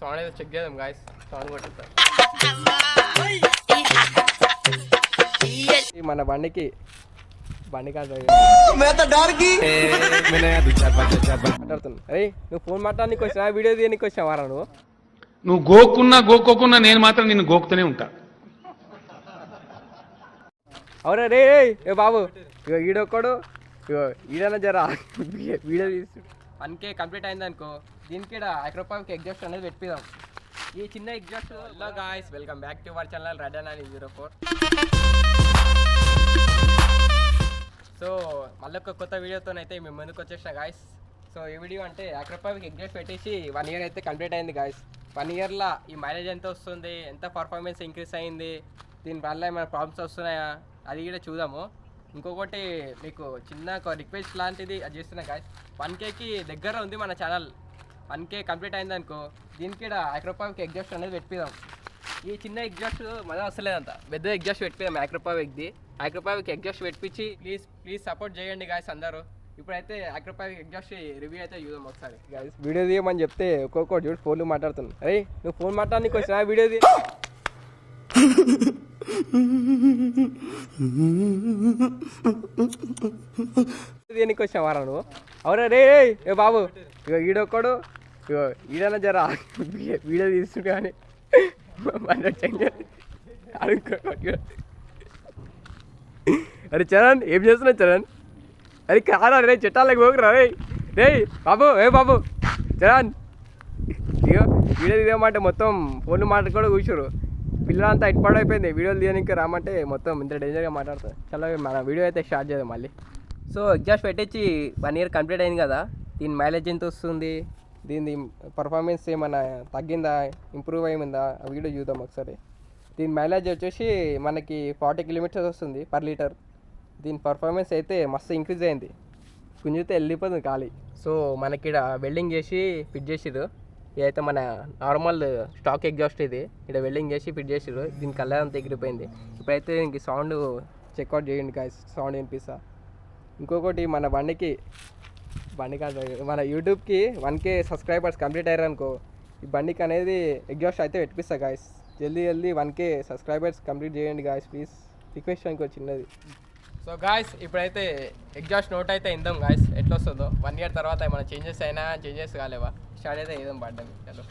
Sound అయితే check చేద్దాం guys. Sound కొట్టిద్దాం. మన బండి మాట్లాడుతున్నా. అరే నువ్వు ఫోన్ మాట్లాడడానికి వచ్చినా వీడియో తీయడానికి వచ్చినావారా నువ్వు గోక్కున్నా నేను మాత్రం నిన్ను గోకుతూనే ఉంటా. అవునా రే ఏ బాబు ఇగో ఈడొక్కడు ఇగో ఈడన జరా వీడియో తీసు 1K కంప్లీట్ అయింది అనుకో. దీనికి మైక్రోపావ్కి ఎగ్జాస్ట్ అనేది పెట్టిద్దాం. ఈ చిన్న exhaust. Hello guys, welcome back to our channel Radha904. So మళ్ళీ ఒక కొత్త వీడియోతోనైతే మేము ముందుకు వచ్చేసిన గాయస్. సో ఈ వీడియో అంటే మైక్రోపావ్కి ఎగ్జాస్ట్ పెట్టేసి 1 year అయితే కంప్లీట్ అయింది గాయస్. 1 yearలో ఈ మైలేజ్ ఎంత వస్తుంది, ఎంత పర్ఫార్మెన్స్ ఇంక్రీస్ అయింది, దీనివల్ల ఏమైనా ప్రాబ్లమ్స్ వస్తున్నాయా అది కూడా చూద్దాము. ఇంకొకటి మీకు చిన్న ఒక రిక్వెస్ట్ లాంటిది అది చేస్తున్నా గాయస్. 1Kకి దగ్గర ఉంది మన ఛానల్. 1K కంప్లీట్ అయింది అనుకో. దీనికి మైక్రోపావ్కి ఎగ్జాస్ట్ అనేది పెట్టిద్దాం. ఈ చిన్న ఎగ్జాస్ట్ మళ్ళీ వస్తలేదంత, పెద్ద ఎగ్జాస్ట్ పెట్టిద్దాం మైక్రోపావ్కి. మైక్రోపావ్కి ఎగ్జాస్ట్ పెట్టించి ప్లీజ్ సపోర్ట్ చేయండి గాయస్ అందరూ. ఇప్పుడైతే మైక్రోపావ్కి ఎగ్జాస్ట్ రివ్యూ అయితే చూద్దాం ఒకసారి గాయస్. వీడియో తీయమని చెప్తే ఒక్కొక్కటి చూడు ఫోన్లు మాట్లాడుతున్నాను. అరే నువ్వు ఫోన్ మాట్లాడడానికి వచ్చినా వీడియో దీనికి వచ్చినావారా నువ్వు? అవునా రే ఏ బాబు ఇగో ఈడొక్కడు ఇగో ఈడన జరా వీడియో తీసుకుంటే కానీ అరే చరణ్ ఏం చేస్తున్నావు చరణ్? అరే కారా రే చెట్టాలకు పోకురా రే రే బాబు ఏ బాబు చరణ్ ఇగో వీడియో తీయమంటే మొత్తం ఫోన్లు మాట్లాడుకోవడం కూర్చోరు. పిల్లలంతా ఇటుపడైపోయింది. వీడియోలు తీయడానికి రామంటే మొత్తం ఇంత డేంజర్గా మాట్లాడతారు. చాలా మన వీడియో అయితే స్టార్ట్ చేద్దాం మళ్ళీ. సో ఎగ్జాస్ట్ పెట్టించి 1 year కంప్లీట్ అయింది కదా. దీని మైలేజ్ ఎంత వస్తుంది, దీని పర్ఫార్మెన్స్ ఏమైనా తగ్గిందా, ఇంప్రూవ్ అయిందా ఆ వీడియో చూద్దాం ఒకసారి. దీని మైలేజ్ వచ్చేసి మనకి 40 kilometers వస్తుంది పర్ లీటర్. దీని పర్ఫార్మెన్స్ అయితే మస్తు ఇంక్రీజ్ అయింది. గుంజితే వెళ్ళిపోతుంది ఖాళీ. సో మనకి ఇక్కడ వెల్డింగ్ చేసి ఫిట్ చేసిర్రు. ఇదైతే మన నార్మల్ స్టాక్ ఎగ్జాస్ట్. ఇది ఇక్కడ వెల్డింగ్ చేసి ఫిట్ చేసిర్రు. దీని కలర్ అంతా ఎగిరిపోయింది. ఇప్పుడైతే దీనికి సౌండ్ చెక్అవుట్ చేయండి గాయస్. సౌండ్ వినిపిస్తా. ఇంకొకటి మన బండి కాదు మన యూట్యూబ్కి 1K సబ్స్క్రైబర్స్ కంప్లీట్ అయ్యారు అనుకో. ఈ బండికి అనేది ఎగ్జాస్ట్ అయితే పెట్టిస్తా గాయస్. జల్దీ 1K సబ్స్క్రైబర్స్ కంప్లీట్ చేయండి గాయస్ ప్లీజ్. రిక్వెస్ట్ ఇంకో చిన్నది. సో గాయస్ ఇప్పుడైతే ఎగ్జాస్ట్ నోట్ అయితే ఇందాం గాయస్ ఎట్లా వస్తుందో. 1 year తర్వాత ఏమైనా చేంజెస్ అయినా చేంజెస్ కాలేవా స్టార్ట్ అయితే ఏదో పడ్డాను. చలో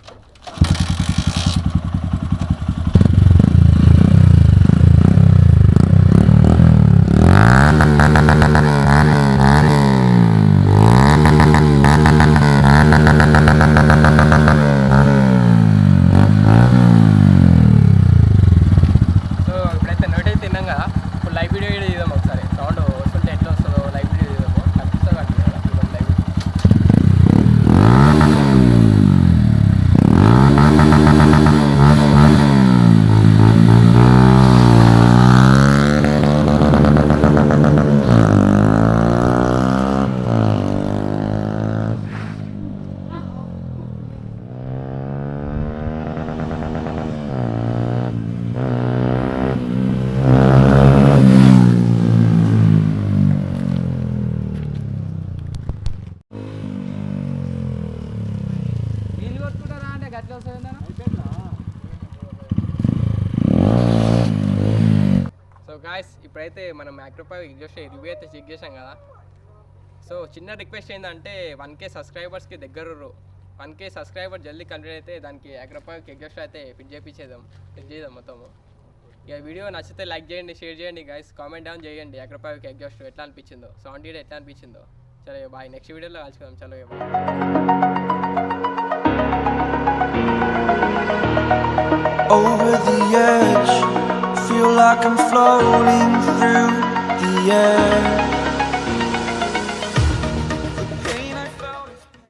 గాయస్ ఇప్పుడైతే మనం మైక్రోపావ్ ఎగ్జాస్ట్ రివ్యూ అయితే చెక్ చేసాం కదా. సో చిన్న రిక్వెస్ట్ ఏంటంటే 1K సబ్స్క్రైబర్స్కి దగ్గర 1K సబ్స్క్రైబర్ జల్దీ కంప్లీట్ అయితే దానికి మైక్రోపావ్కి ఎగ్జాస్ట్ అయితే ఫిట్ చేద్దాం మొత్తము. ఇక వీడియో నచ్చితే లైక్ చేయండి, షేర్ చేయండి గైస్, కామెంట్ డౌన్ చేయండి మైక్రోపావ్కి ఎగ్జాస్ట్ ఎట్లా అనిపించిందో, సౌండ్ కూడా ఎట్లా అనిపించిందో. చలో బాయ్, నెక్స్ట్ వీడియోలో కలుసుకుందాం. చలో bye. Over the edge, feel like I'm floating through the air.